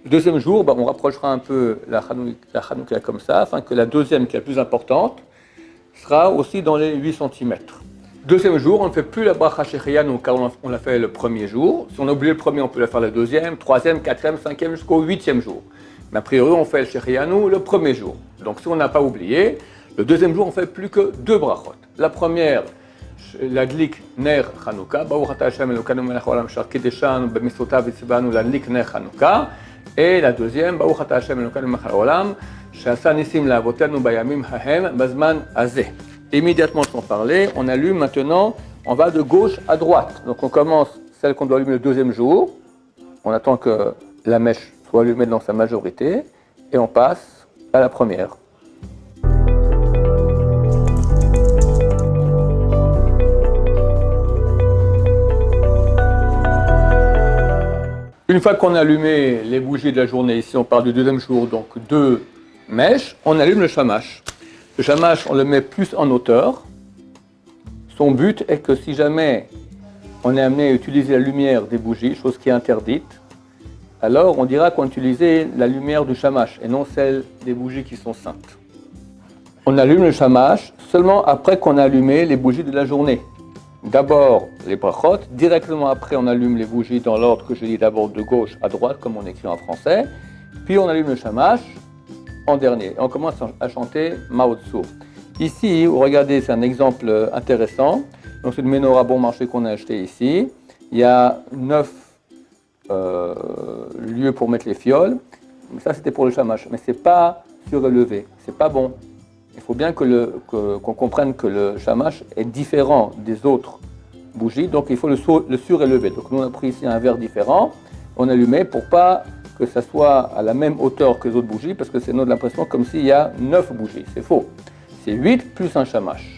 Le deuxième jour, on rapprochera un peu la Hanouka comme ça, afin que la deuxième, qui est la plus importante, sera aussi dans les 8 cm. Deuxième jour, on ne fait plus la bracha Shechianu car on l'a fait le premier jour. Si on a oublié le premier, on peut la faire le deuxième, troisième, quatrième, cinquième, jusqu'au 8e jour. Mais a priori, on fait le Shechianu le premier jour. Donc si on n'a pas oublié, le deuxième jour, on ne fait plus que 2 brachot. La première, l'adlik ner Hanouka, Baruch ata Hashem Elokeinu melech haolam asher kideshanu b'mitzvotav v'tzivanu l'adlik ner Hanouka. Et la deuxième, Baruch ata Hashem Elokeinu melech haolam she'asa nisim la'avotenu bayamim hahem bazman hazeh. Immédiatement sans parler, on allume maintenant, on va de gauche à droite. Donc on commence celle qu'on doit allumer le deuxième jour, on attend que la mèche soit allumée dans sa majorité, et on passe à la première. Une fois qu'on a allumé les bougies de la journée, ici on parle du deuxième jour, donc 2 mèches, on allume le shamash. Le shamash, on le met plus en hauteur. Son but est que si jamais on est amené à utiliser la lumière des bougies, chose qui est interdite, alors on dira qu'on utilisait la lumière du shamash et non celle des bougies qui sont saintes. On allume le shamash seulement après qu'on a allumé les bougies de la journée. D'abord les brachot, directement après on allume les bougies dans l'ordre que je dis d'abord de gauche à droite, comme on écrit en français, puis on allume le shamash en dernier. On commence à chanter Mao Tzu. Ici, vous regardez, c'est un exemple intéressant. Donc c'est une menorah bon marché qu'on a acheté ici. Il y a 9 lieux pour mettre les fioles. Ça c'était pour le shamash, mais c'est pas surélevé, c'est pas bon. Il faut bien qu'on comprenne que le shamash est différent des autres bougies, donc il faut le surélever. Donc nous on a pris ici un verre différent, on allumait pour pas que ça soit à la même hauteur que les autres bougies, parce que c'est notre l'impression comme s'il y a 9 bougies. C'est faux. C'est 8 plus un shamash.